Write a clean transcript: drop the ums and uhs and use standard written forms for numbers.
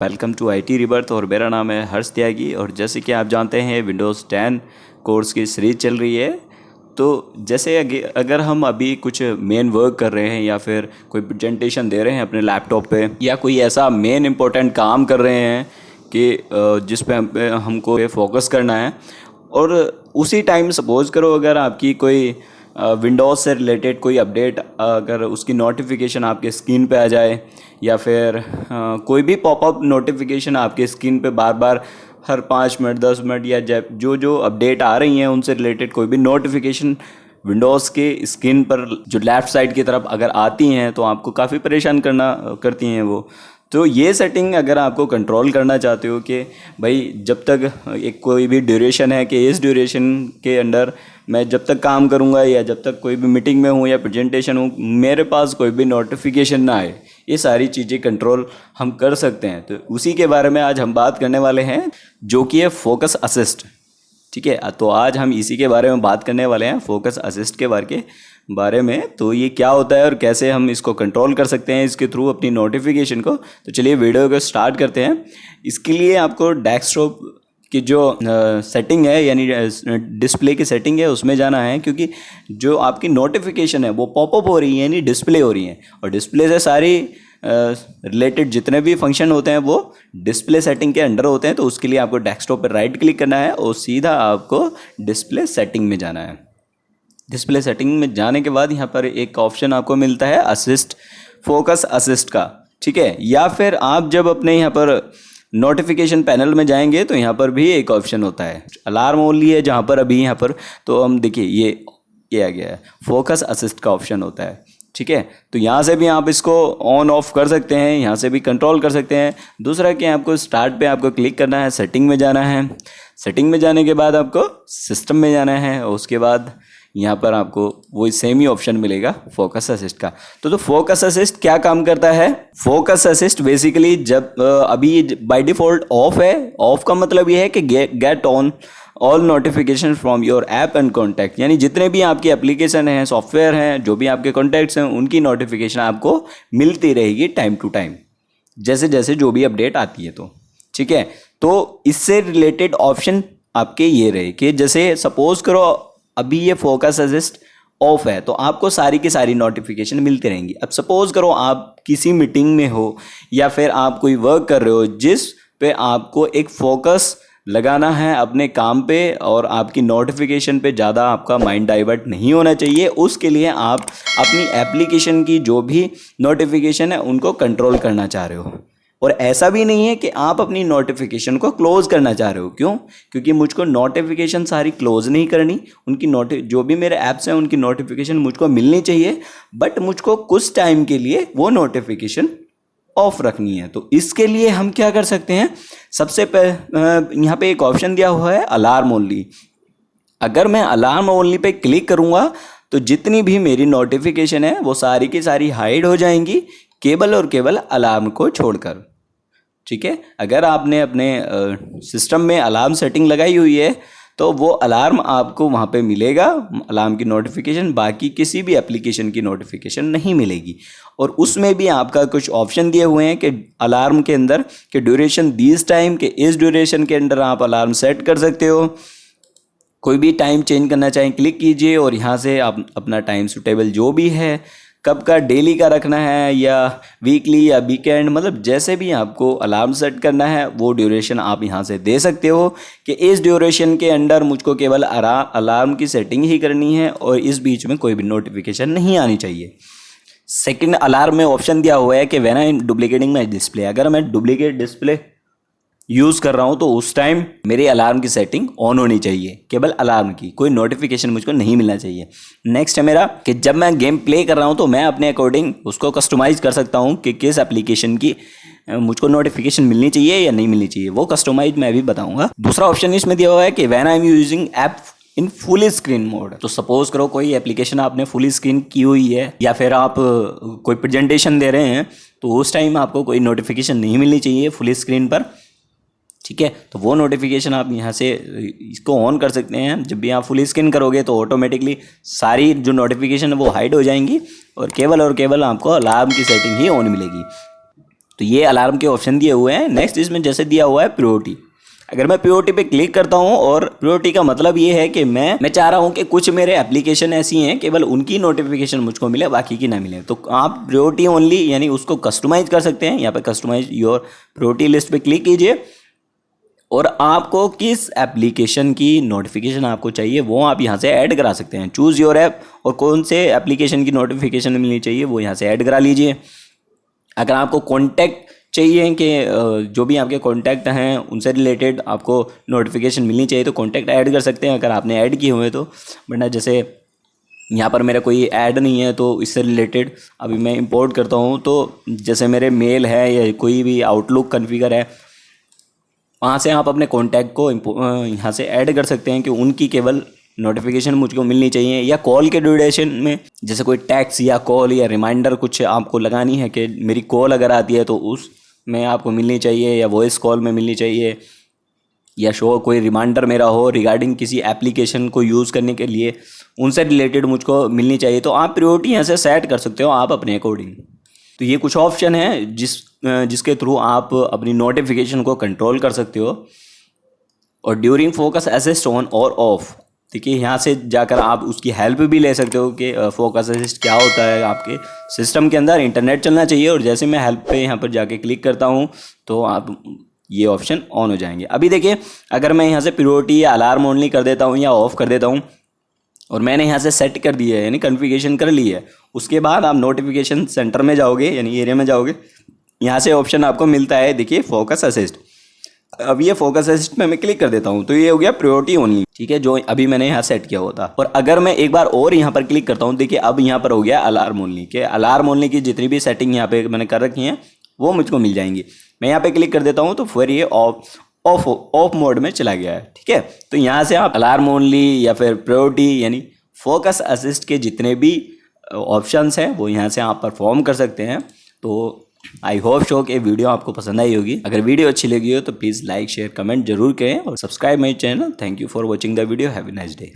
Welcome to IT rebirth और मेरा नाम है हर्ष त्यागी। और जैसे कि आप जानते हैं विंडोज़ 10 कोर्स की सीरीज़ चल रही है। तो जैसे अगर हम अभी कुछ मेन वर्क कर रहे हैं या फिर कोई प्रेजेंटेशन दे रहे हैं अपने लैपटॉप पे या कोई ऐसा मेन इम्पोर्टेंट काम कर रहे हैं कि जिस पे हमको फोकस करना है, और उसी टाइम सपोज़ करो अगर आपकी कोई विंडोज़ से रिलेटेड कोई अपडेट अगर उसकी नोटिफिकेशन आपके स्क्रीन पे आ जाए या फिर कोई भी पॉपअप नोटिफिकेशन आपके स्क्रीन पे बार बार हर 5 मिनट 10 मिनट या जो जो अपडेट आ रही हैं उनसे रिलेटेड कोई भी नोटिफिकेशन विंडोज़ के स्क्रीन पर जो लेफ़्ट साइड की तरफ अगर आती हैं तो आपको काफ़ी परेशान करती हैं वो। तो ये सेटिंग अगर आपको कंट्रोल करना चाहते हो कि भाई जब तक एक कोई भी ड्यूरेशन है कि इस ड्यूरेशन के अंडर मैं जब तक काम करूंगा या जब तक कोई भी मीटिंग में हूँ या प्रेजेंटेशन हूँ मेरे पास कोई भी नोटिफिकेशन ना आए, ये सारी चीज़ें कंट्रोल हम कर सकते हैं। तो उसी के बारे में आज हम बात करने वाले हैं, जो कि है फोकस असिस्ट। ठीक है, तो आज हम इसी के बारे में बात करने वाले हैं, फोकस असिस्ट के बारे में। तो ये क्या होता है और कैसे हम इसको कंट्रोल कर सकते हैं इसके थ्रू अपनी नोटिफिकेशन को। तो चलिए वीडियो को स्टार्ट करते हैं। इसके लिए आपको डेस्कटॉप की जो सेटिंग है यानी डिस्प्ले की सेटिंग है उसमें जाना है, क्योंकि जो आपकी नोटिफिकेशन है वो पॉपअप हो रही है यानी डिस्प्ले हो रही है, और डिस्प्ले से सारी रिलेटेड जितने भी फंक्शन होते हैं वो डिस्प्ले सेटिंग के अंडर होते हैं। तो उसके लिए आपको डेस्कटॉप पर राइट क्लिक करना है और सीधा आपको डिस्प्ले सेटिंग में जाना है। डिस्प्ले सेटिंग में जाने के बाद यहाँ पर एक ऑप्शन आपको मिलता है असिस्ट, फोकस असिस्ट का। ठीक है, या फिर आप जब अपने यहाँ पर नोटिफिकेशन पैनल में जाएंगे तो यहाँ पर भी एक ऑप्शन होता है अलार्म ओनली है, जहाँ पर अभी यहाँ पर तो हम देखिए ये आ गया है, फोकस असिस्ट का ऑप्शन होता है। ठीक है, तो यहाँ से भी आप इसको ऑन ऑफ कर सकते हैं, यहाँ से भी कंट्रोल कर सकते हैं। दूसरा कि आपको स्टार्ट पे आपको क्लिक करना है, सेटिंग में जाना है। सेटिंग में जाने के बाद आपको सिस्टम में जाना है और उसके बाद यहाँ पर आपको वही सेम ही ऑप्शन मिलेगा फोकस असिस्ट का। तो फोकस असिस्ट क्या काम करता है? फोकस असिस्ट बेसिकली जब अभी बाय डिफ़ॉल्ट ऑफ है। ऑफ का मतलब ये है कि get on all notification from your app and contact, यानी जितने भी आपकी एप्लीकेशन हैं, सॉफ्टवेयर हैं, जो भी आपके कॉन्टैक्ट्स हैं, उनकी नोटिफिकेशन आपको मिलती रहेगी टाइम टू टाइम, जैसे जैसे जो भी अपडेट आती है। तो ठीक है, तो इससे रिलेटेड ऑप्शन आपके ये रहे कि जैसे सपोज करो अभी ये फोकस असिस्ट ऑफ है तो आपको सारी की सारी नोटिफिकेशन मिलती रहेंगी। अब सपोज करो आप किसी मीटिंग में हो या फिर आप कोई वर्क कर रहे हो जिस पे आपको एक फोकस लगाना है अपने काम पे और आपकी नोटिफिकेशन पे ज़्यादा आपका माइंड डाइवर्ट नहीं होना चाहिए, उसके लिए आप अपनी एप्लीकेशन की जो भी नोटिफिकेशन है उनको कंट्रोल करना चाह रहे हो। और ऐसा भी नहीं है कि आप अपनी नोटिफिकेशन को क्लोज करना चाह रहे हो। क्यों? क्योंकि मुझको नोटिफिकेशन सारी क्लोज नहीं करनी, उनकी जो भी मेरे ऐप्स हैं उनकी नोटिफिकेशन मुझको मिलनी चाहिए, बट मुझको कुछ टाइम के लिए वो नोटिफिकेशन ऑफ रखनी है। तो इसके लिए हम क्या कर सकते हैं? सबसे पहले यहाँ पे एक ऑप्शन दिया हुआ है अलार्म ओनली। अगर मैं अलार्म ओनली पे क्लिक करूँगा तो जितनी भी मेरी नोटिफिकेशन है वो सारी की सारी हाइड हो जाएंगी, केवल और केवल अलार्म को छोड़कर। ठीक है, अगर आपने अपने सिस्टम में अलार्म सेटिंग लगाई हुई है तो वो अलार्म आपको वहाँ पे मिलेगा, अलार्म की नोटिफिकेशन, बाकी किसी भी एप्लीकेशन की नोटिफिकेशन नहीं मिलेगी। और उसमें भी आपका कुछ ऑप्शन दिए हुए हैं कि अलार्म के अंदर कि ड्यूरेशन दिस टाइम, के इस ड्यूरेशन के अंदर आप अलार्म सेट कर सकते हो। कोई भी टाइम चेंज करना चाहें क्लिक कीजिए और यहाँ से आप अपना टाइम सूटेबल जो भी है, कब का डेली का रखना है या वीकली या वीकेंड, मतलब जैसे भी आपको अलार्म सेट करना है वो ड्यूरेशन आप यहाँ से दे सकते हो कि इस ड्यूरेशन के अंडर मुझको केवल अलार्म की सेटिंग ही करनी है और इस बीच में कोई भी नोटिफिकेशन नहीं आनी चाहिए। सेकंड अलार्म में ऑप्शन दिया हुआ है कि when I am duplicating my display, अगर मैं डुप्लीकेट डिस्प्ले यूज़ कर रहा हूँ तो उस टाइम मेरी अलार्म की सेटिंग ऑन होनी चाहिए, केवल अलार्म की, कोई नोटिफिकेशन मुझको नहीं मिलना चाहिए। नेक्स्ट है मेरा कि जब मैं गेम प्ले कर रहा हूँ तो मैं अपने अकॉर्डिंग उसको कस्टमाइज़ कर सकता हूँ कि किस एप्लीकेशन की मुझको नोटिफिकेशन मिलनी चाहिए या नहीं मिलनी चाहिए, वो कस्टमाइज मैं भी बताऊँगा। दूसरा ऑप्शन इसमें दिया हुआ है कि when I am using app in full screen mode. तो सपोज करो कोई एप्लीकेशन आपने फुल स्क्रीन की हुई है या फिर आप कोई प्रेजेंटेशन दे रहे हैं तो उस टाइम आपको कोई नोटिफिकेशन नहीं मिलनी चाहिए फुल स्क्रीन पर। ठीक है, तो वो नोटिफिकेशन आप यहाँ से इसको ऑन कर सकते हैं। जब भी आप फुल स्क्रीन करोगे तो ऑटोमेटिकली सारी जो नोटिफिकेशन है वो हाइड हो जाएंगी और केवल आपको अलार्म की सेटिंग ही ऑन मिलेगी। तो ये अलार्म के ऑप्शन दिए हुए हैं। नेक्स्ट इसमें जैसे दिया हुआ है प्रायोरिटी, अगर मैं प्रायोरिटी पे क्लिक करता हूं, और प्रायोरिटी का मतलब ये है कि मैं चाह रहा हूं कि कुछ मेरे एप्लीकेशन ऐसी हैं केवल उनकी नोटिफिकेशन मुझको मिले, बाकी की ना मिले, तो आप प्रायोरिटी ओनली यानी उसको कस्टमाइज कर सकते हैं। यहाँ पे कस्टमाइज योर प्रायोरिटी लिस्ट पे क्लिक कीजिए, और आपको किस एप्लीकेशन की नोटिफिकेशन आपको चाहिए वो आप यहाँ से ऐड करा सकते हैं। चूज़ योर ऐप, और कौन से एप्लीकेशन की नोटिफिकेशन मिलनी चाहिए वो यहाँ से ऐड करा लीजिए। अगर आपको कॉन्टैक्ट चाहिए कि जो भी आपके कॉन्टैक्ट हैं उनसे रिलेटेड आपको नोटिफिकेशन मिलनी चाहिए, तो कॉन्टैक्ट ऐड कर सकते हैं अगर आपने ऐड किए हुए तो। वरना जैसे यहाँ पर मेरा कोई ऐड नहीं है, तो इससे रिलेटेड अभी मैं इंपोर्ट करता हूँ, तो जैसे मेरे मेल है या कोई भी आउटलुक कॉन्फ़िगर है, वहाँ से आप अपने कॉन्टैक्ट को यहाँ से ऐड कर सकते हैं कि उनकी केवल नोटिफिकेशन मुझको मिलनी चाहिए। या कॉल के ड्यूरेशन में जैसे कोई टैक्स या कॉल या रिमाइंडर कुछ आपको लगानी है कि मेरी कॉल अगर आती है तो उस में आपको मिलनी चाहिए, या वॉइस कॉल में मिलनी चाहिए, या शो कोई रिमाइंडर मेरा हो रिगार्डिंग किसी एप्लीकेशन को यूज़ करने के लिए, उनसे रिलेटेड मुझको मिलनी चाहिए, तो आप प्रायोरिटी यहाँ से सेट कर सकते हो आप अपने अकॉर्डिंग। तो ये कुछ ऑप्शन है जिसके थ्रू आप अपनी नोटिफिकेशन को कंट्रोल कर सकते हो। और ड्यूरिंग फोकस असिस्ट ऑन और ऑफ, देखिए यहाँ से जाकर आप उसकी हेल्प भी ले सकते हो कि फोकस असिस्ट क्या होता है। आपके सिस्टम के अंदर इंटरनेट चलना चाहिए, और जैसे मैं हेल्प पे यहाँ पर जाके क्लिक करता हूँ तो आप ये ऑप्शन ऑन हो जाएंगे। अभी देखिए अगर मैं यहाँ से प्रायोरिटी या अलार्म ओनली कर देता हूँ या ऑफ़ कर देता हूँ, और मैंने यहाँ से सेट कर दिया है यानी कॉन्फ़िगरेशन कर ली है, उसके बाद आप नोटिफिकेशन सेंटर में जाओगे यानी एरिया में जाओगे, यहाँ से ऑप्शन आपको मिलता है देखिए फोकस असिस्ट। अब ये फोकस असिस्ट में मैं क्लिक कर देता हूँ तो ये हो गया प्रायोरिटी ओनली, ठीक है, जो अभी मैंने यहाँ सेट किया हुआ था। और अगर मैं एक बार और यहाँ पर क्लिक करता हूँ, देखिए अब यहाँ पर हो गया अलार्म ओनली, के अलार्म ओनली की जितनी भी सेटिंग यहाँ पे मैंने कर रखी हैं वो मुझको मिल जाएंगी। मैं यहाँ पे क्लिक कर देता हूँ तो फिर ये ऑफ मोड में चला गया है, ठीक है। तो यहाँ से आप अलार्म ओनली या फिर प्रायोरिटी यानी फोकस असिस्ट के जितने भी ऑप्शंस हैं वो यहाँ से आप परफॉर्म कर सकते हैं। तो आई होप शो कि वीडियो आपको पसंद आई होगी। अगर वीडियो अच्छी लगी हो तो प्लीज़ लाइक शेयर कमेंट जरूर करें, और subscribe my channel. Thank you for watching the video. Have a nice day.